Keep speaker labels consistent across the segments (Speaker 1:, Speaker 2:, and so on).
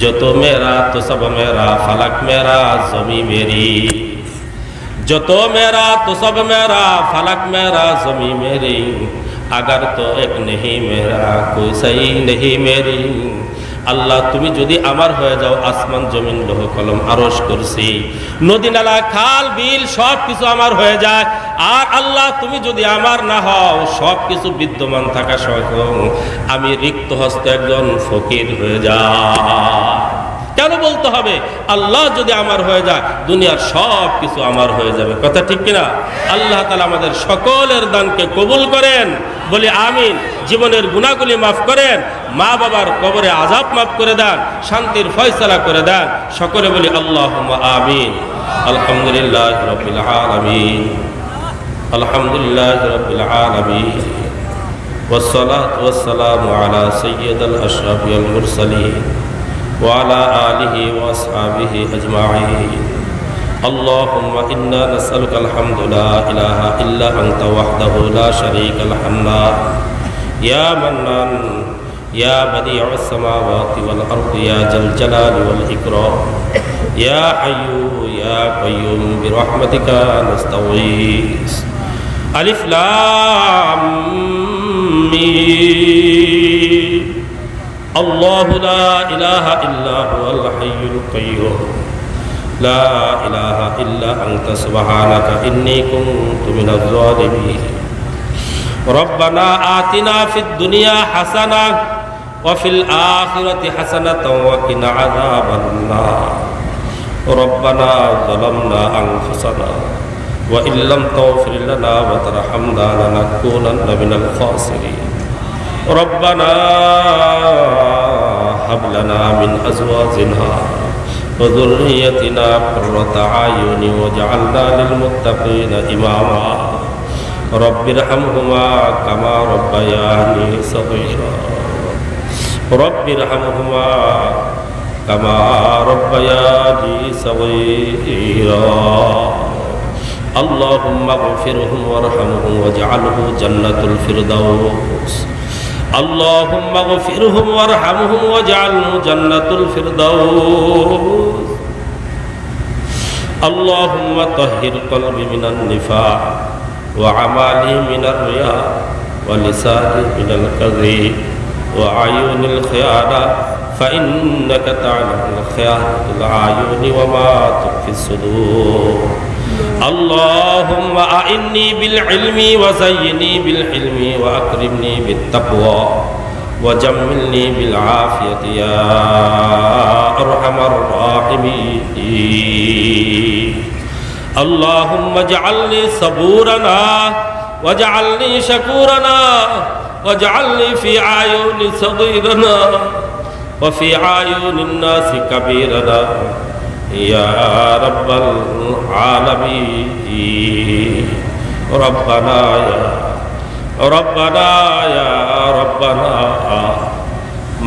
Speaker 1: जो तो मेरा तो सब मेरा, फलक मेरा ज़मी मेरी। जो तो मेरा तो सब मेरा, फलक मेरा ज़मी मेरी। अगर तो एक नहीं मेरा, कोई सही नहीं मेरी। আল্লাহ তুমি যদি আমার হয়ে যাও, আসমান জমিন লোহ কলম আরশ কুরসি নদী নালা খাল বিল সব কিছু আমার হয়ে যায়। আর আল্লাহ তুমি যদি আমার না হও, সব কিছু বিদ্যমান থাকা সত্ত্বেও আমি রিক্ত হস্তে একজন ফকির হয়ে যাই। কেন বলতে হবে আল্লাহ যদি আমার হয়ে যায়, দুনিয়ার সব কিছু আমার হয়ে যাবে? কথা ঠিক কিনা? আল্লাহ তাআলা আমাদের সকলের দানকে কবুল করেন, বলি আমিন। জীবনের গুনাহগুলি মাফ করেন, মা বাবার কবরে আযাব মাফ করে দেন, শান্তির ফয়সালা করে দেন। সকলে বলি আল্লাহুম্মা আমিন। আলহামদুলিল্লাহি রাব্বিল আলামিন, আলহামদুলিল্লাহি রাব্বিল আলামিন, ওয়াসসালাতু ওয়াসসালামু আলা সাইয়্যিদিল আশরাফিল মুরসালিন ওয়া আলা আলিহি ওয়া আসহাবিহি আজমাইন। اللهم إنا نسألك الحمد لا إله إلا أنت وحده لا شريك له الحمد يا منان يا بديع السماوات والأرض يا ذا الجلال والإكرام يا حي يا قيوم برحمتك نستغيث. ألف لام ميم. الله لا إله إلا هو الحي القيوم لا إله إلا أنت سبحانك إني كنت من الظالمين. ربنا آتنا في الدنيا حسنة وفي الآخرة حسنة وقنا عذاب النار. ربنا ظلمنا أنفسنا وإن لم تغفر لنا وترحمنا لنكونن من الخاسرين. ربنا هب لنا من أزواجنا وذريتنا قرة أعين واجعلنا للمتقين إماما. رب ارحمهما كما ربياني صغيرا. رب ارحمهما كما ربياني صغيرا. اللهم اغفرهم وارحمهم واجعله جنة الفردوس. اللهم اغفرهم وارحمهم واجعله جنة الفردوس. اللهم طهر قلبي من النفاق وعمالي من الرياء ولساني من الكذب وعيون الخيانة فإنك تعلم الخيانة الأعين وما تخفي الصدور. اللهم أعني بالعلم وزيني بالحلم وأكرمني بالتقوى وجملني بالعافية يا أرحم الراحمين. اللهم اجعلني صبورنا واجعلني شكورنا واجعلني في أعين صغيرنا وفي أعين الناس كبيرنا يا رب العالمين. ربنا يا ربنا يا ربنا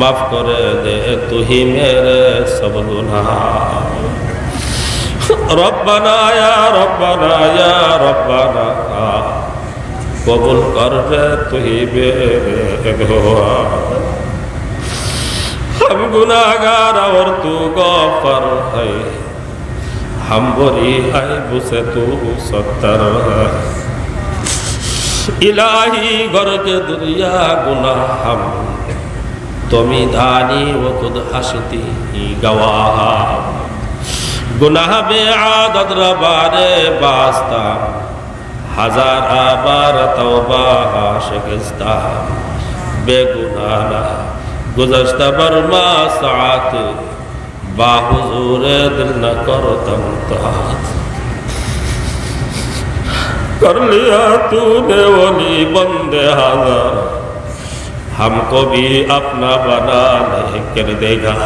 Speaker 1: माफ करे दे तू ही मेरे सब गुनाह. रब्बना या रब्बना कबूल कर दे तू ही बेगुआ. हम गुनाहगार और तू गफर है, हम बुरी है बुसे तू सत्तर है. इलाही घर के दुनिया गुनाह हम तुमी धानी वो खुद हंसती गवाह. गुनाह बेआदत रबारे बास्ता हजार बार तौबा शिकस्ता. बेगुनाह गुज़श्ता बरमा साथ बाहुज़ूरे दिल न करतम ताज. कर लिया तूने वली बंदे हाज़र, हमको भी अपना बना ले कर देगा.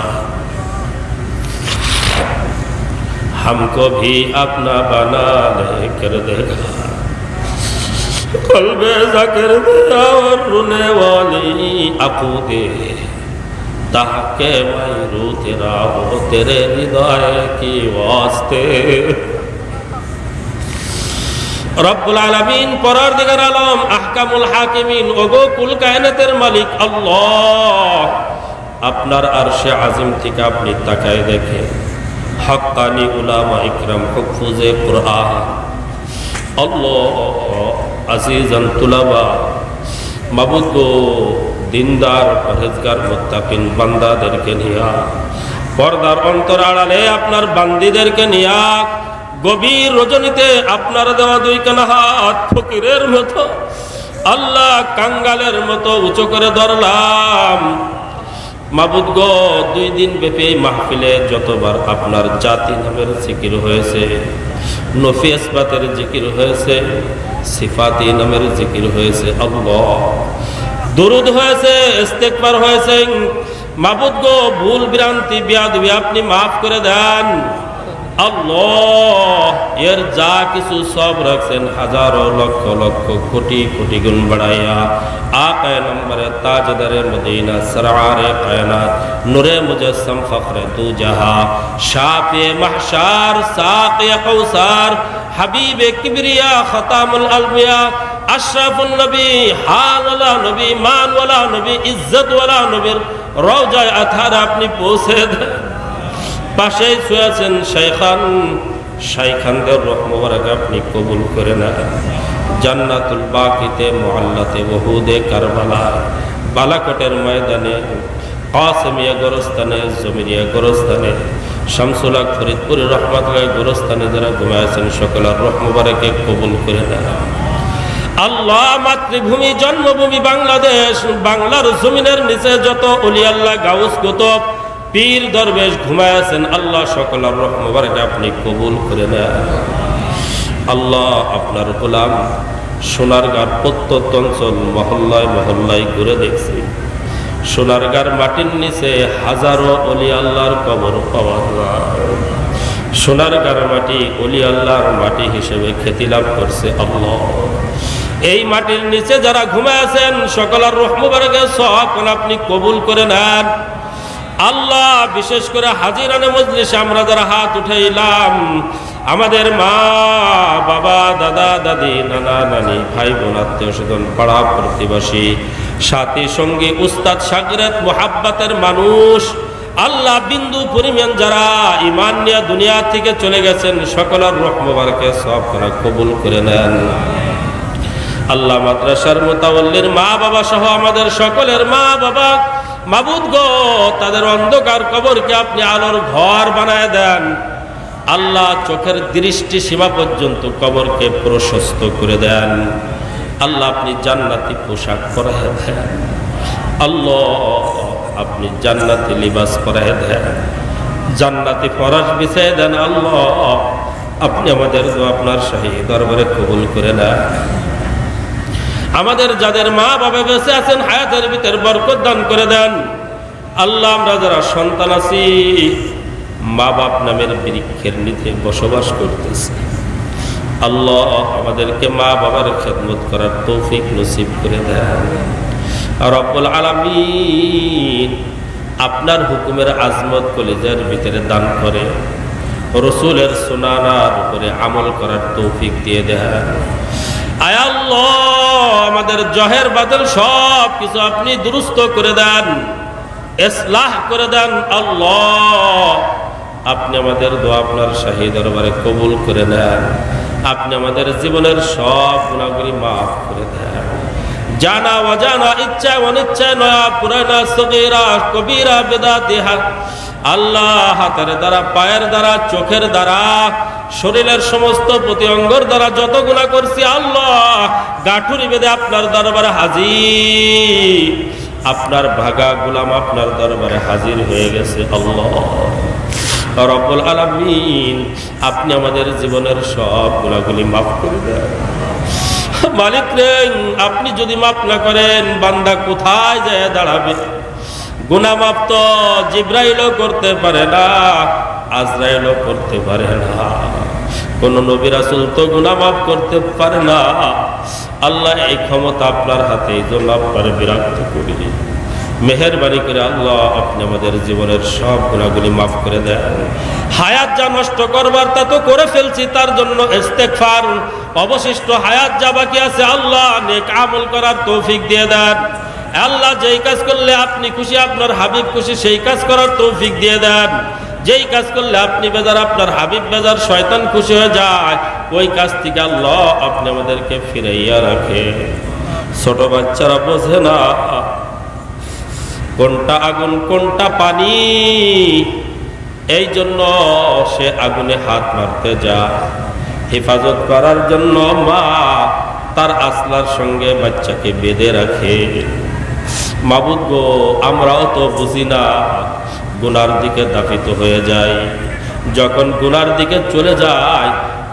Speaker 1: हमको भी अपना बना ले कर देगा. कल्बे ज़कर दिया और रुने वाली अकूदे ताके मैं रू तेरा हो तेरे हृदय की वास्ते. রব্বুল আলামিন পরওয়ারদিগার আলম আহকামুল হাকিমিন ওগো কুল কায়নাতের মালিক আল্লাহ, আপনার আরশে আজিম থেকে আপনি তাকায় দেখে হক্কানি উলামা ইকরাম হুফুজে কুরআন আল্লাহ আজিজান তুলাবা মাবুদ গো দিনদার পরহেজগার মুত্তাকিন বান্দাদেরকে নিয়া পর্দার অন্তর আড়ালে আপনার বান্দীদেরকে নিয়া গভীর রজনীতে আপনার দেওয়া দুই কানা হাত ফকিরের মতো আল্লাহ কাঙ্গালের মতো উঁচু করে ধরলাম। মাবুদ গো 2 দিন ব্যাপী মাহফিলে যতবার আপনার জাতি নামের জিকির হয়েছে, নফি ইসবাতের জিকির হয়েছে, সিফাতি নামের জিকির হয়েছে, আল্লাহ দুরুদ হয়েছে, ইস্তেগফার হয়েছে, মাবুদ গো ভুল ভ্রান্তি বিয়াদবি আপনি মাফ করে দেন। আল্লাহ এর যা কিছু সব রাখছেন হাজারো লক্ষ লক্ষ কোটি কোটি গুণ বাড়াইয়া আকায়ে নম্বরে তাজদারে মদিনা সরওয়ারে কায়নাত নূরে মুজাসসাম ফখরে দু জাহা শাফি মাহশার সাকি কৌসার হাবিবে কিবরিয়া খতামুল আলবিয়া আশরাফুল নবী হালওয়ালা নবী মানওয়ালা নবী ইজ্জতওয়ালা নবীর রওজায়ে আতহার আপনি পৌঁছে দেন। পাশেই শুয়েছেন শাইখানদের রূহ মুবারক আপনি কবুল করে নেন। জান্নাতুল বাকিতে মুআল্লাতে ওহুদে কারবালা বালাকটের ময়দানে কাসেমিয়া গোরস্তানে জমিরিয়া গোরস্তানে শামসুল হক ফরিদপুর রহমাতুল্লাহ গোরস্তানে যারা ঘুমাইছেন সকলের রূহ মুবারকে কবুল করে নেন। আল্লাহ মাতৃভূমি জন্মভূমি বাংলাদেশ, বাংলার জমিনের নিচে যত ওলি আল্লাহ গাউস কুতুব পীর দরবেশ ঘুমায়াছেন আল্লাহ সকলের রূহ মুবারক আপনি কবুল করে নেন। আল্লাহ আপনার গোলাম সোনারগাঁর প্রত্যন্ত অঞ্চল মহল্লায় মহল্লায় ঘুরে দেখছি, সোনারগাঁর মাটির নিচে হাজারো ওলি আল্লাহর কবর পাওয়া যায়। সোনারগাঁর মাটি ওলি আল্লাহর মাটি হিসেবে খ্যাতি লাভ করছে। আল্লাহ এই মাটির নিচে যারা ঘুমায়াছেন সকলের রূহ মুবারকের সওয়াব আপনি কবুল করে নেন। আল্লাহ বিশেষ করে হাজিরানে মজলিসে আমরা যারা হাত উঠাইলাম, আমাদের মা বাবা দাদা দাদি নানা নানি ভাই বোন আত্মীয় স্বজন পাড়া প্রতিবেশী সাথী সঙ্গী উস্তাদ শাগরেদ মুহাব্বতের মানুষ আল্লাহ বিন্দু পরিমাণ যারা ঈমান নিয়ে দুনিয়া থেকে চলে গেছেন সকলের রূহ মুবারকের সওয়াব কবুল করে নেন। আল্লাহ মাদ্রাসার মুতাওয়াল্লির মা বাবা সহ আমাদের সকলের মা বাবা মাবুদ গো তাদের অন্ধকার কবরকে আপনি আলোর ঘর বানায় দেন। আল্লাহ চোখের দৃষ্টি সীমা পর্যন্ত কবরকে প্রশস্ত করে দেন। আল্লাহ আপনি জান্নাতি পোশাক পরায় দেন। আল্লাহ আপনি জান্নাতি লিবাস পরায় দেন, জান্নাতি ফরাশ বিছায় দেন। আল্লাহ আপনি আমাদের দোয়া আপনার শাহী দরবারে কবুল করে নেন। আমাদের যাদের মা বাবা বেঁচে আছেন হায়াতের ভিতর বরকত দান করে দেন। আল্লাহ আমরা যারা সন্তান আছি মা বাপ নামের বৃক্ষের নিচে বসবাস করতেছি, আল্লাহ আমাদেরকে মা বাবার খেদমত করার তৌফিক নসিব করে দেন। রব্বুল আলামিন আপনার হুকুমের আজমত কলিজার ভিতরে দান করে রসুলের সুন্নাহর উপরে আমল করার তৌফিক দিয়ে দেন। আয় আল্লাহ আমাদের জহের বাদল সব কিছু আপনি দুরুস্ত করে দেন, ইসলাহ করে দেন। আল্লাহ আপনি আমাদের দোয়া আপনার শাহী দরবারে কবুল করে নেন। আপনি আমাদের জীবনের সব গুনাহগুলি মাফ করে দেন। জানা অজানা ইচ্ছা অনিচ্ছা নয়া পুরানা সগীরা কবিরা বেদাতিহা আল্লাহ হাতের দ্বারা পায়ের দ্বারা চোখের দ্বারা শরীরের সমস্ত প্রতি অঙ্গর দ্বারা যত গুনাহ করছি আল্লাহ গাঠুরি বেঁধে আপনার দরবারে হাজির। আপনার ভাগা গোলাম আপনার দরবারে হাজির হয়ে গেছে। আল্লাহ রব্বুল আলামিন আপনি আমাদের জীবনের সব গুনাহগুলি মাফ করে দেন। মালিক রে আপনি যদি মাফ না করেন বান্দা কোথায় যায় দাঁড়াবে? গুনাহ মাফ তো জিবরাইলও করতে পারে না, আজরাইলও করতে পারে না, কোন নবী রাসূল তো গুনাহ মাফ করতে পারে না। আল্লাহ এই ক্ষমতা আপনার হাতে, এই জন্য আপনার বিরক্ত করি। মেহেরবানি করে আল্লাহ আপনি আমাদের জীবনের সব গুনাহগুলি মাফ করে দেন। হায়াত যা নষ্ট করবার তা তো করে ফেলছি, তার জন্য ইস্তেগফার। অবশিষ্ট হায়াত যা বাকি আছে আল্লাহ নেক আমল করার তৌফিক দিয়ে দেন। আল্লাহ যেই কাজ করলে আপনি খুশি, আপনার হাবিব খুশি, সেই কাজ করার তৌফিক দিয়ে দেন। যেই কাজ করলে আপনি বেজার, আপনার হাবিব বেজার, শয়তান খুশি হয়ে যায়, ওই কাজ থেকে আল্লাহ আপনি আমাদেরকে ফিরাইয়া রাখে। ছোট বাচ্চারা বোঝে না কোনটা আগুন কোনটা পানি, এই জন্য সে আগুনে হাত মারতে যায়। হেফাজত করার জন্য মা তার আসলার সঙ্গে বাচ্চাকে বেঁধে রাখে। মাবুদ গো, আমরাও তো বুঝি না, গুনার দিকে দাপিত হয়ে যায়। যখন গুনার দিকে চলে যায়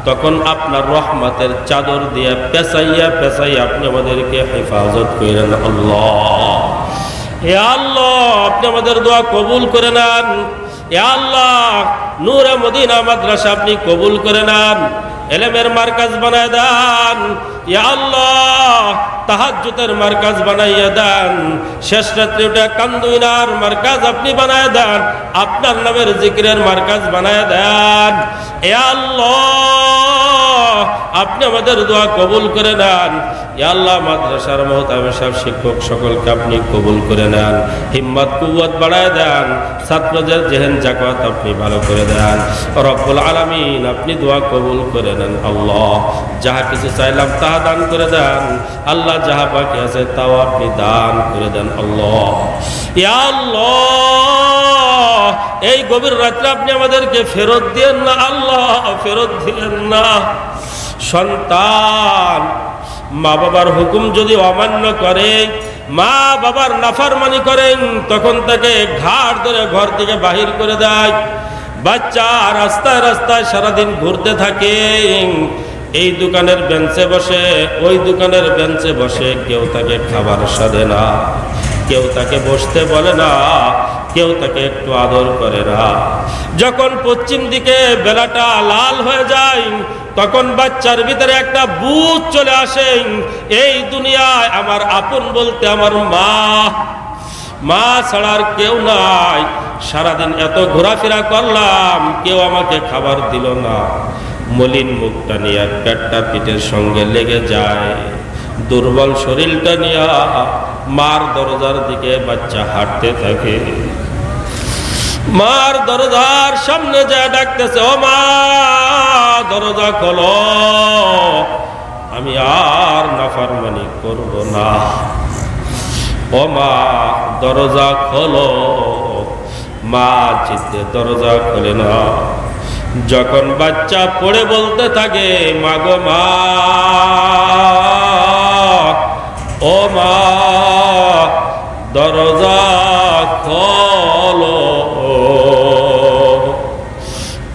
Speaker 1: তখন আপনার রহমতের চাদর দিয়ে পেঁচাইয়া পেঁচাইয়া আপনি আমাদেরকে হেফাজত করেন। আল্লাহ, হে আল্লাহ, আপনি আমাদের দোয়া কবুল করে নেন। হে আল্লাহ, নূরে মদিনা মাদ্রাসা আপনি কবুল করে নেন, এলেমের মার্কাজ বানায় দেন। ইয়া আল্লাহ, তাহাজ্জুদের মার্কাজ বানাইয়া দেন। শেষ রাত্রে উঠে কান্দুইনার মার্কাজ আপনি বানায় দেন, আপনার নামের জিকিরের মার্কাজ বানায় দেন। ইয়া আল্লাহ, আপনি আমাদের দোয়া কবুল করে নেন। ইয়া আল্লাহ, মাদ্রাসার মুহতামিম সাহেব, শিক্ষক সকলকে আপনি কবুল করে নেন, হিম্মত কুওয়াত বাড়ায় দেন, ছাত্রদের জেহেন জাকাত আপনি ভালো করে দেন। রব্বুল আলামিন, আপনি দোয়া কবুল করে নেন। আল্লাহ, যাহা কিছু চাইলাম তাহা দান করে দেন। আল্লাহ, যাহা বাকি আছে তাও আপনি দান করে দেন। আল্লাহ, ইয়া আল্লাহ, এই গভীর রাত্রে আপনি আমাদেরকে ফেরত দিয়েন না। আল্লাহ, ফেরত দিয়েন না। সন্তান মা বাবার হুকুম যদি অমান্য করে, মা বাবার নাফরমানি করেন, তখন তাকে ঘাড় ধরে ঘর থেকে বাহির করে দেয়। বাচ্চা রাস্তায় রাস্তায় সারাদিন ঘুরতে থাকে, এই দোকানের বেঞ্চে বসে, ওই দোকানের বেঞ্চে বসে, কেউ তাকে খাবার সাধে না, কেউ তাকে বসতে বলে না, কেউ তাকে একটু আদর করে না। যখন পশ্চিম দিকে বেলাটা লাল হয়ে যায়, তখন বাচ্চার ভিতরে একটা বুঝ চলে আসে, এই দুনিয়ায় আমার আপন বলতে আমার মা, মা ছাড়ার কেউ নাই। সারাদিন এত ঘোরাফেরা করলাম, কেউ আমাকে খাবার দিল না। মলিন মুখটা নিয়ে পেটটা পিঠের সঙ্গে লেগে যায়, দুর্বল শরীরটা নিয়ে মার দরজার দিকে বাচ্চা হাঁটতে থাকে। মার দরজার সামনে যায় ডাকতেছে, ও মা, দরজা খোলো, আমি আর নাফরমানি করব না। ও মা, দরজা খোলো। মা চিত্তে দরজা খোলে না। যখন বাচ্চা পড়ে বলতে থাকে, মা গো মা, ও মা, দরজা খোলো,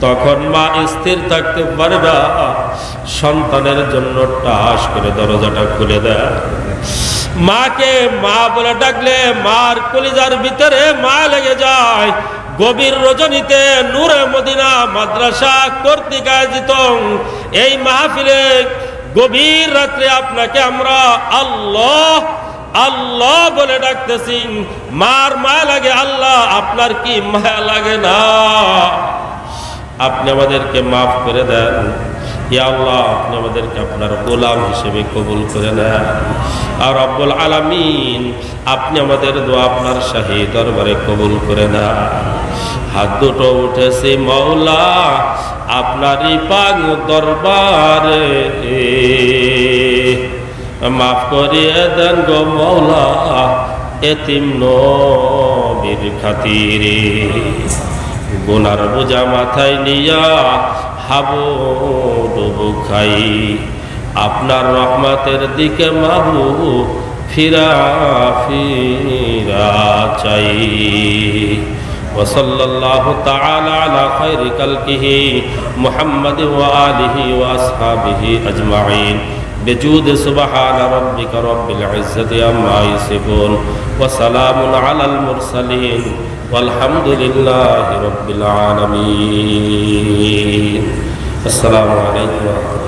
Speaker 1: তখন মা স্থির থাকতে পারে না, সন্তানের জন্য টাস করে দরজাটা খুলে দেয়। মাকে মা বলে ডাকলে মার কলিজার ভিতরে মা লেগে যায়। গভীর রজনীতে নূরে মদিনা মাদ্রাসা কর্তৃক আয়োজিত এই মাহফিলে গভীর রাত্রে আপনাকে আমরা আল্লাহ আল্লাহ বলে ডাকতেছি। মার মায়া লাগে, আল্লাহ আপনার কি মায়া লাগে না? আপনি আমাদেরকে মাফ করে দেন। ইয়া আল্লাহ, আপনি আমাদেরকে আপনার গোলাম হিসেবে কবুল করে নেন। আর রব্বুল আলামিন, আপনি আমাদের দোয়া আপনার শাহী দরবারে কবুল করে নেন। হাত দুটো উঠেছে মওলা আপনারই পাক দরবারে, মাফ করিয়ে দেন গো মওলা এতিম নবীর খাতিরে। গুনার বোঝা মাথায় নিয়া হাবু ডুবু খাই, আপনার রহমতের দিকে মাহবুব ফিরা ফিরা চাই। ওয়াসাল্লাল্লাহু তাআলা আলা খায়রি খালকিহি মুহাম্মাদ ওয়া আলিহি ওয়া আসহাবিহি আজমাইন বিজুদ সুবহান রাব্বিকা রাব্বিল ইজ্জাতি আম্মা ইয়াসিফুন ওয়া সালামুন আলাল মুরসালিন ওয়ালহামদুলিল্লাহি রাব্বিল আলামিন। আসসালামু আলাইকুম।